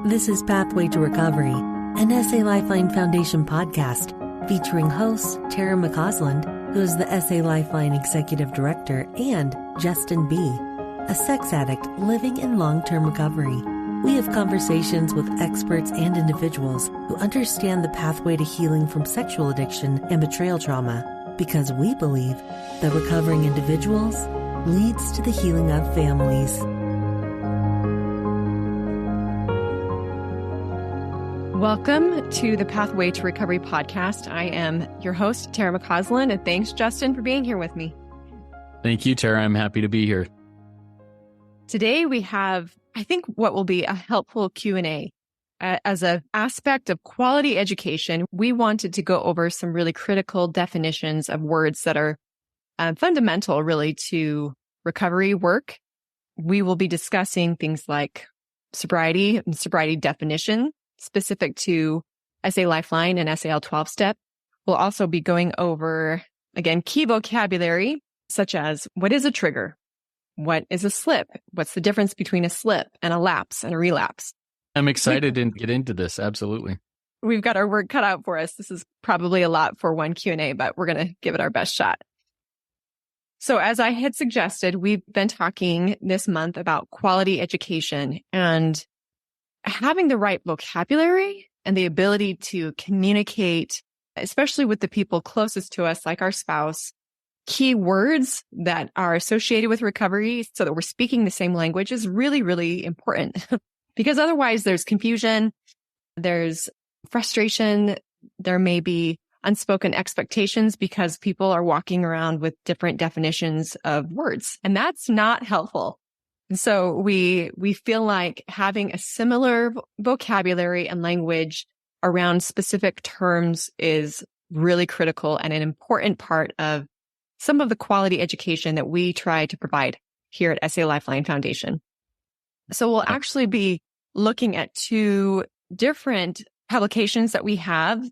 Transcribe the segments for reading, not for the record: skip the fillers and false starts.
This is Pathway to Recovery, an SA Lifeline Foundation podcast featuring hosts Tara McCausland, who is the SA Lifeline Executive Director, and Justin B., a sex addict living in long-term recovery. We have conversations with experts and individuals who understand the pathway to healing from sexual addiction and betrayal trauma, because we believe that recovering individuals leads to the healing of families. Welcome to the Pathway to Recovery podcast. I am your host, Tara McCausland, and thanks, Justin, for being here with me. Thank you, Tara. I'm happy to be here. Today we have, I think, what will be a helpful Q&A. As an aspect of quality education, we wanted to go over some really critical definitions of words that are fundamental, really, to recovery work. We will be discussing things like sobriety and sobriety definition, specific to SA Lifeline and SAL 12-step. We'll also be going over, again, key vocabulary, such as what is a trigger? What is a slip? What's the difference between a slip and a lapse and a relapse? I'm excited to get into this. Absolutely. We've got our work cut out for us. This is probably a lot for one Q&A, but we're going to give it our best shot. So as I had suggested, we've been talking this month about quality education and having the right vocabulary and the ability to communicate, especially with the people closest to us, like our spouse, key words that are associated with recovery so that we're speaking the same language is really, really important. Because otherwise there's confusion, there's frustration, there may be unspoken expectations because people are walking around with different definitions of words, and that's not helpful. And so we feel like having a similar vocabulary and language around specific terms is really critical and an important part of some of the quality education that we try to provide here at SA Lifeline Foundation. So we'll actually be looking at two different publications that we have,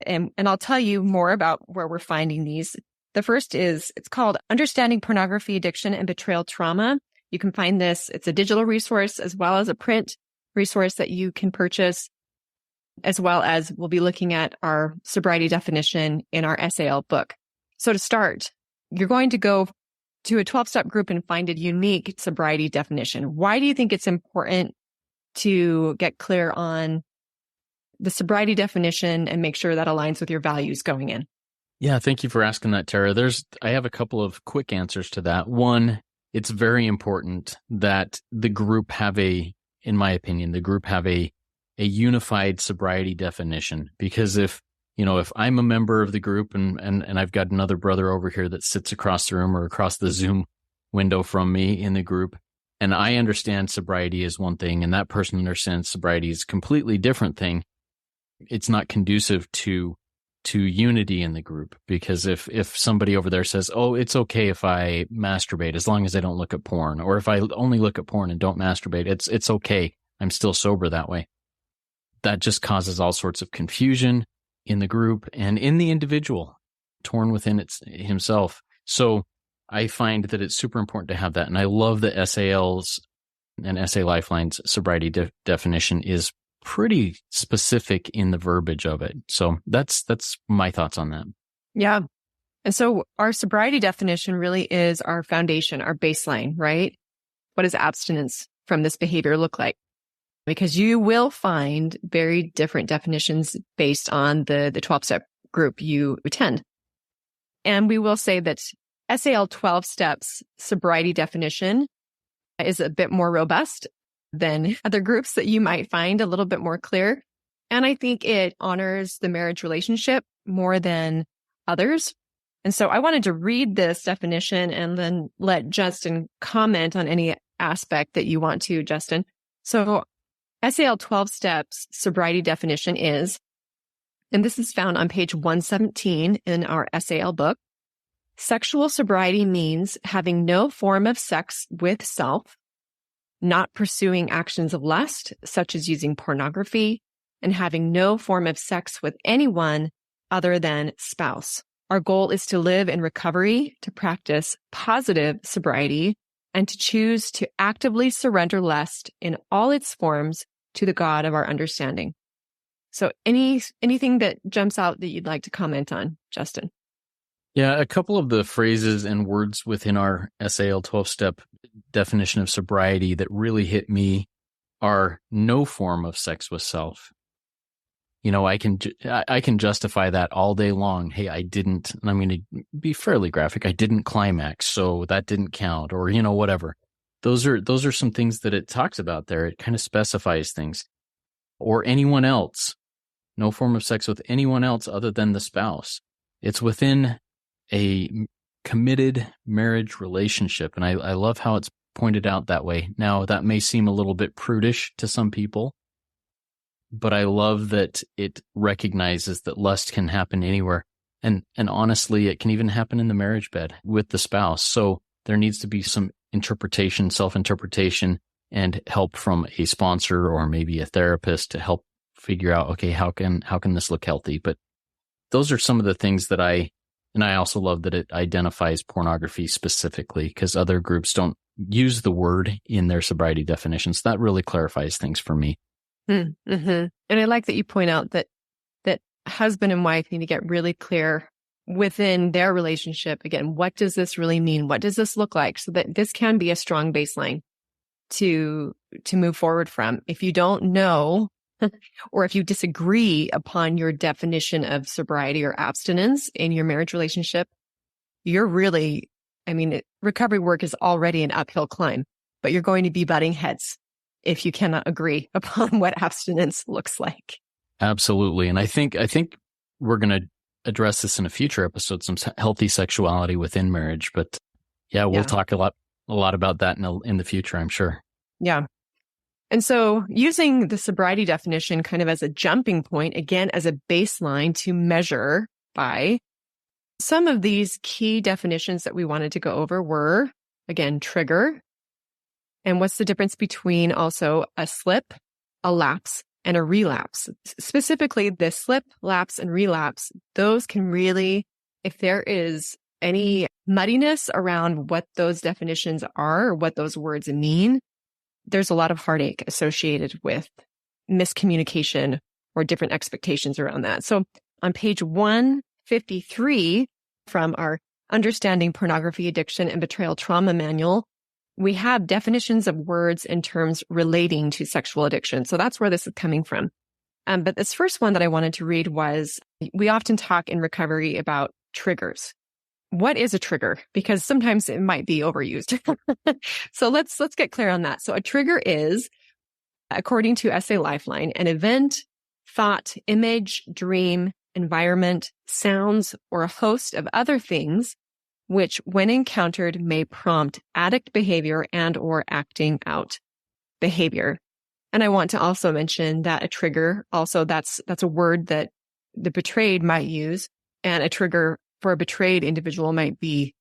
and I'll tell you more about where we're finding these. The first is, it's called Understanding Pornography Addiction and Betrayal Trauma. You can find this, it's a digital resource as well as a print resource that you can purchase, as well as we'll be looking at our sobriety definition in our SAL book. So to start, you're going to go to a 12-step group and find a unique sobriety definition. Why do you think it's important to get clear on the sobriety definition and make sure that aligns with your values going in? Yeah, thank you for asking that, Tara. I have a couple of quick answers to that. One, it's very important that the group have in my opinion, a unified sobriety definition, because if I'm a member of the group and I've got another brother over here that sits across the room or across the Zoom window from me in the group, and I understand sobriety is one thing and that person understands sobriety is a completely different thing, it's not conducive to unity in the group. Because if somebody over there says, oh, it's okay if I masturbate as long as I don't look at porn, or if I only look at porn and don't masturbate, it's okay, I'm still sober that way. That just causes all sorts of confusion in the group and in the individual, torn within himself. So I find that it's super important to have that. And I love that SAL's and SA Lifeline's sobriety definition is pretty specific in the verbiage of it. So that's my thoughts on that. Yeah. And so our sobriety definition really is our foundation, our baseline, right? What does abstinence from this behavior look like? Because you will find very different definitions based on the 12-step group you attend. And we will say that SAL 12 steps sobriety definition is a bit more robust than other groups that you might find a little bit more clear. And I think it honors the marriage relationship more than others. And so I wanted to read this definition and then let Justin comment on any aspect that you want to, Justin. So SAL 12 steps sobriety definition is, and this is found on page 117 in our SAL book, sexual sobriety means having no form of sex with self, not pursuing actions of lust, such as using pornography, and having no form of sex with anyone other than spouse. Our goal is to live in recovery, to practice positive sobriety, and to choose to actively surrender lust in all its forms to the God of our understanding. So anything that jumps out that you'd like to comment on, Justin? Yeah, a couple of the phrases and words within our SAL 12-step definition of sobriety that really hit me are no form of sex with self. You know, I can justify that all day long. Hey, I didn't, and I'm going to be fairly graphic. I didn't climax, so that didn't count, or, you know, whatever. Those are some things that it talks about there. It kind of specifies things. Or anyone else. No form of sex with anyone else other than the spouse. It's within a committed marriage relationship. And I love how it's pointed out that way. Now, that may seem a little bit prudish to some people, but I love that it recognizes that lust can happen anywhere. And honestly, it can even happen in the marriage bed with the spouse. So there needs to be some interpretation, self-interpretation, and help from a sponsor or maybe a therapist to help figure out, okay, how can this look healthy? But those are some of the things that I also love that it identifies pornography specifically, because other groups don't use the word in their sobriety definitions. That really clarifies things for me. Mm-hmm. And I like that you point out that husband and wife need to get really clear within their relationship. Again, what does this really mean? What does this look like? So that this can be a strong baseline to move forward from. If you don't know, or if you disagree upon your definition of sobriety or abstinence in your marriage relationship, you're really, recovery work is already an uphill climb, but you're going to be butting heads if you cannot agree upon what abstinence looks like. Absolutely. And I think we're going to address this in a future episode, some healthy sexuality within marriage. But we'll talk a lot about that in the future, I'm sure. Yeah. And so using the sobriety definition kind of as a jumping point, again, as a baseline to measure by, some of these key definitions that we wanted to go over were, again, trigger. And what's the difference between also a slip, a lapse, and a relapse? Specifically, the slip, lapse, and relapse, those can really, if there is any muddiness around what those definitions are or what those words mean, there's a lot of heartache associated with miscommunication or different expectations around that. So on page 153 from our Understanding Pornography Addiction and Betrayal Trauma Manual, we have definitions of words and terms relating to sexual addiction. So that's where this is coming from. But this first one that I wanted to read was, we often talk in recovery about triggers. What is a trigger? Because sometimes it might be overused. So let's get clear on that. So a trigger is, according to SA Lifeline, an event, thought, image, dream, environment, sounds, or a host of other things which, when encountered, may prompt addict behavior and or acting out behavior. And I want to also mention that a trigger, also that's a word that the betrayed might use, and a trigger for a betrayed individual might be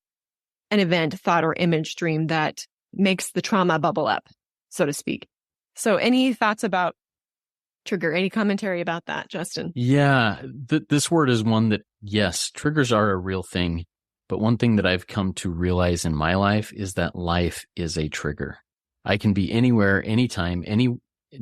an event, thought, or image, dream that makes the trauma bubble up, so to speak. So any thoughts about trigger? Any commentary about that, Justin? Yeah, this word is one that, yes, triggers are a real thing. But one thing that I've come to realize in my life is that life is a trigger. I can be anywhere, anytime,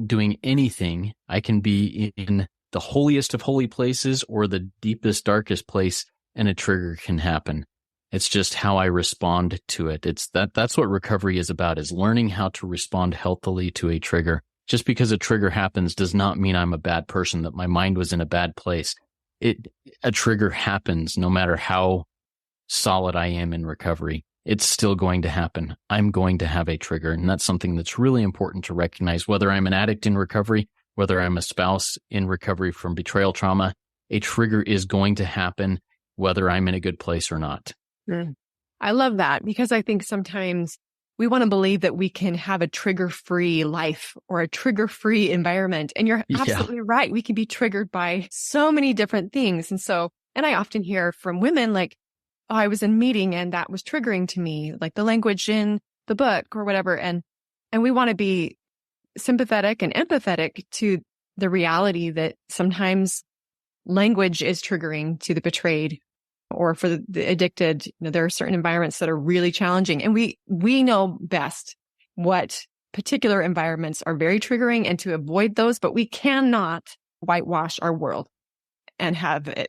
doing anything. I can be in the holiest of holy places or the deepest, darkest place, and a trigger can happen. It's just how I respond to it. That's what recovery is about, is learning how to respond healthily to a trigger. Just because a trigger happens does not mean I'm a bad person, that my mind was in a bad place. A trigger happens no matter how solid I am in recovery. It's still going to happen. I'm going to have a trigger. And that's something that's really important to recognize. Whether I'm an addict in recovery, whether I'm a spouse in recovery from betrayal trauma, a trigger is going to happen whether I'm in a good place or not. I love that, because I think sometimes we want to believe that we can have a trigger-free life or a trigger-free environment. And you're absolutely right. We can be triggered by so many different things. And I often hear from women like, oh, I was in a meeting and that was triggering to me, like the language in the book or whatever. And we want to be sympathetic and empathetic to the reality that sometimes language is triggering to the betrayed or for the addicted. There are certain environments that are really challenging, and we know best what particular environments are very triggering and to avoid those, but we cannot whitewash our world and have it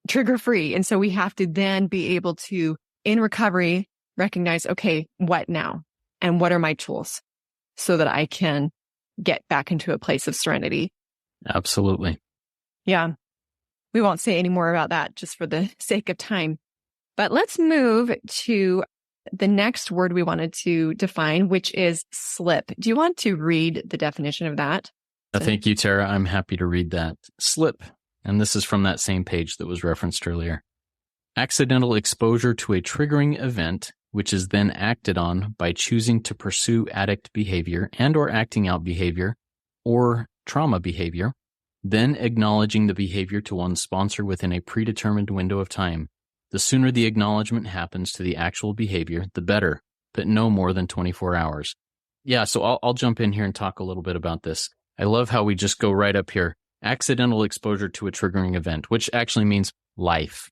trigger free. And so we have to then be able to, in recovery, recognize, okay, what now? And what are my tools so that I can get back into a place of serenity? Absolutely. Yeah. We won't say any more about that just for the sake of time. But let's move to the next word we wanted to define, which is slip. Do you want to read the definition of that? Thank you, Tara. I'm happy to read that. Slip, and this is from that same page that was referenced earlier. Accidental exposure to a triggering event, which is then acted on by choosing to pursue addict behavior and or acting out behavior or trauma behavior, then acknowledging the behavior to one's sponsor within a predetermined window of time. The sooner the acknowledgement happens to the actual behavior, the better, but no more than 24 hours. Yeah, so I'll jump in here and talk a little bit about this. I love how we just go right up here. Accidental exposure to a triggering event, which actually means life.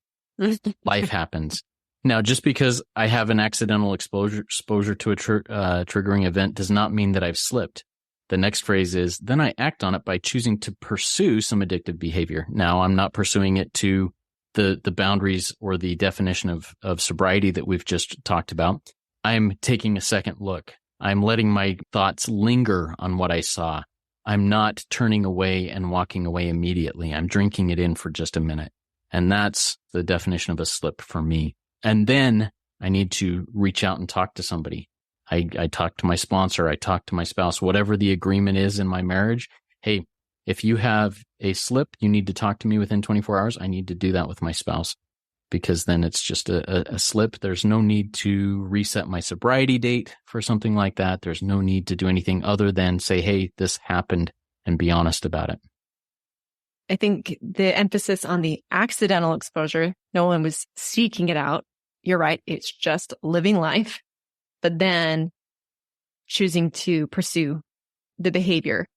Life happens. Now, just because I have an accidental exposure to a triggering event does not mean that I've slipped. The next phrase is, then I act on it by choosing to pursue some addictive behavior. Now, I'm not pursuing it to the boundaries or the definition of sobriety that we've just talked about. I'm taking a second look. I'm letting my thoughts linger on what I saw. I'm not turning away and walking away immediately. I'm drinking it in for just a minute. And that's the definition of a slip for me. And then I need to reach out and talk to somebody. I talk to my sponsor. I talk to my spouse, whatever the agreement is in my marriage. Hey, if you have a slip, you need to talk to me within 24 hours. I need to do that with my spouse because then it's just a slip. There's no need to reset my sobriety date for something like that. There's no need to do anything other than say, hey, this happened and be honest about it. I think the emphasis on the accidental exposure, no one was seeking it out. You're right. It's just living life, but then choosing to pursue the behavior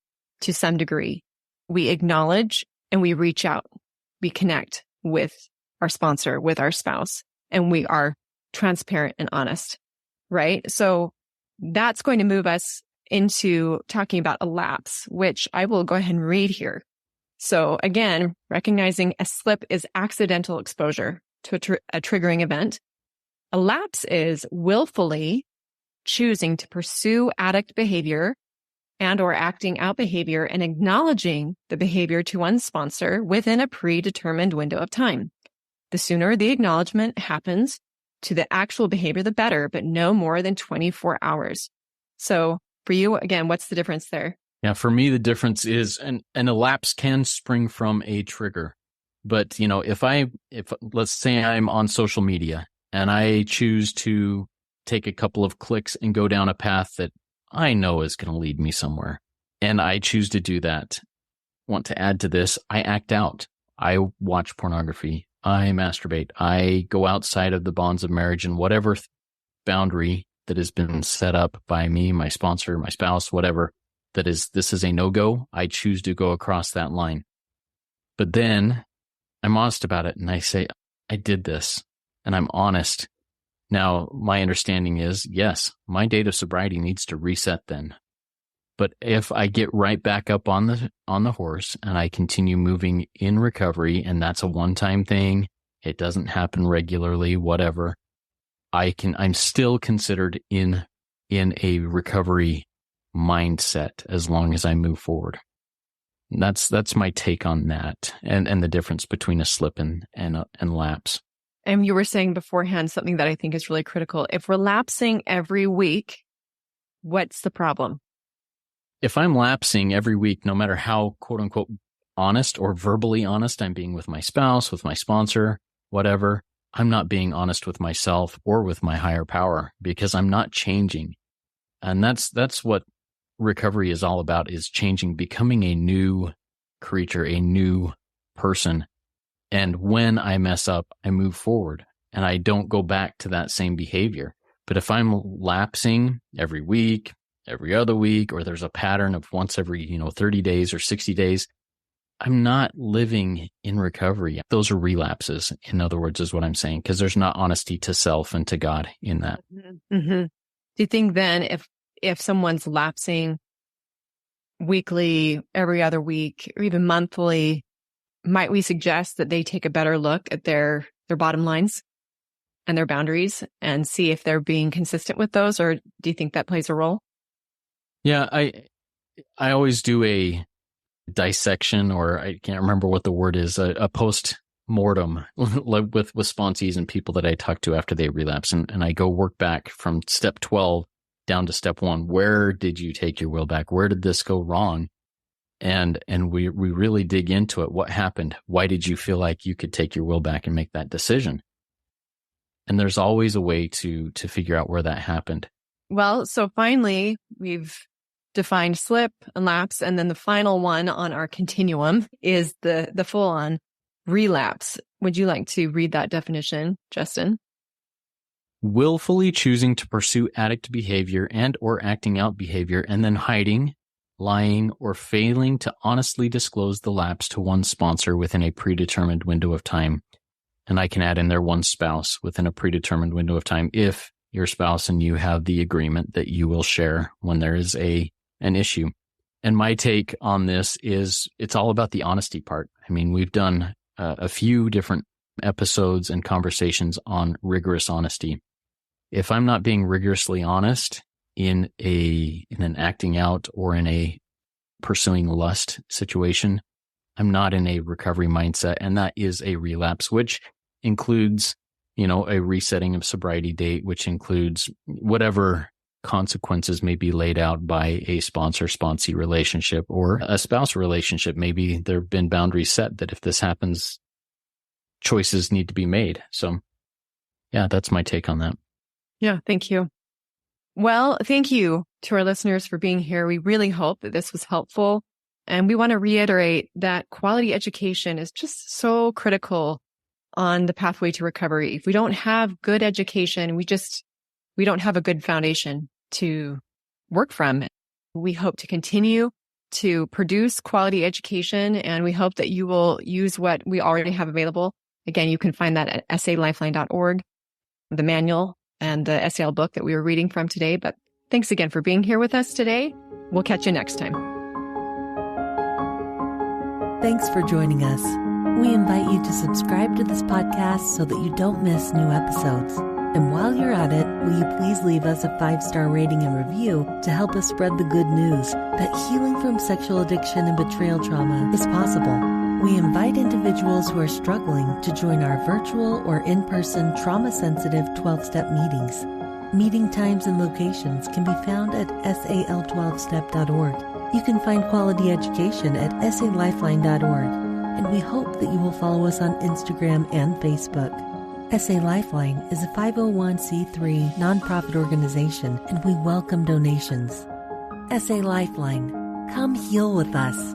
to some degree. We acknowledge and we reach out. We connect with our sponsor, with our spouse, and we are transparent and honest, right? So that's going to move us into talking about a lapse, which I will go ahead and read here. So again, recognizing a slip is accidental exposure to a triggering event. A lapse is willfully choosing to pursue addict behavior and or acting out behavior and acknowledging the behavior to one's sponsor within a predetermined window of time. The sooner the acknowledgement happens to the actual behavior, the better, but no more than 24 hours. So for you, again, what's the difference there? Yeah, for me, the difference is, and a lapse can spring from a trigger. But, you know, if let's say I'm on social media and I choose to take a couple of clicks and go down a path that I know is going to lead me somewhere, and I choose to do that. Want to add to this, I act out. I watch pornography. I masturbate. I go outside of the bonds of marriage and whatever boundary that has been set up by me, my sponsor, my spouse, whatever, this is a no-go. I choose to go across that line. But then I'm honest about it and I say, I did this and I'm honest. Now, my understanding is, yes, my date of sobriety needs to reset then. But if I get right back up on the horse and I continue moving in recovery, and that's a one-time thing, it doesn't happen regularly, whatever, I'm still considered in a recovery mindset as long as I move forward. And that's my take on that, and the difference between a slip and lapse. And you were saying beforehand something that I think is really critical. If we're lapsing every week, what's the problem? If I'm lapsing every week, no matter how quote unquote honest or verbally honest I'm being with my spouse, with my sponsor, whatever, I'm not being honest with myself or with my higher power because I'm not changing. And that's what recovery is all about, is changing, becoming a new creature, a new person. And when I mess up, I move forward and I don't go back to that same behavior. But if I'm lapsing every week, every other week, or there's a pattern of once every, 30 days or 60 days, I'm not living in recovery. Those are relapses, in other words, is what I'm saying, because there's not honesty to self and to God in that. Mm-hmm. Do you think then if someone's lapsing weekly, every other week, or even monthly, might we suggest that they take a better look at their bottom lines and their boundaries and see if they're being consistent with those? Or do you think that plays a role? Yeah, I always do a dissection, or I can't remember what the word is, a post-mortem with sponsees and people that I talk to after they relapse. And I go work back from step 12 down to step 1. Where did you take your will back? Where did this go wrong? And we really dig into it. What happened? Why did you feel like you could take your will back and make that decision? And there's always a way to figure out where that happened. Well, so finally, we've defined slip and lapse. And then the final one on our continuum is the full-on relapse. Would you like to read that definition, Justin? Willfully choosing to pursue addict behavior and or acting out behavior and then hiding, lying, or failing to honestly disclose the lapse to one sponsor within a predetermined window of time. And I can add in there one spouse within a predetermined window of time if your spouse and you have the agreement that you will share when there is an issue. And my take on this is it's all about the honesty part. I mean, we've done a few different episodes and conversations on rigorous honesty. If I'm not being rigorously honest in an acting out or in a pursuing lust situation, I'm not in a recovery mindset, and that is a relapse, which includes, a resetting of sobriety date, which includes whatever consequences may be laid out by a sponsor-sponsee relationship or a spouse relationship. Maybe there have been boundaries set that if this happens, choices need to be made. So yeah, that's my take on that. Yeah, thank you. Well, thank you to our listeners for being here. We really hope that this was helpful. And we want to reiterate that quality education is just so critical on the pathway to recovery. If we don't have good education, we don't have a good foundation to work from. We hope to continue to produce quality education, and we hope that you will use what we already have available. Again, you can find that at salifeline.org, the manual and the SAL book that we were reading from today. But thanks again for being here with us today. We'll catch you next time. Thanks for joining us. We invite you to subscribe to this podcast so that you don't miss new episodes. And while you're at it, will you please leave us a 5-star rating and review to help us spread the good news that healing from sexual addiction and betrayal trauma is possible. We invite individuals who are struggling to join our virtual or in-person trauma-sensitive 12-step meetings. Meeting times and locations can be found at sal12step.org. You can find quality education at salifeline.org. And we hope that you will follow us on Instagram and Facebook. SA Lifeline is a 501c3 nonprofit organization, and we welcome donations. SA Lifeline, come heal with us.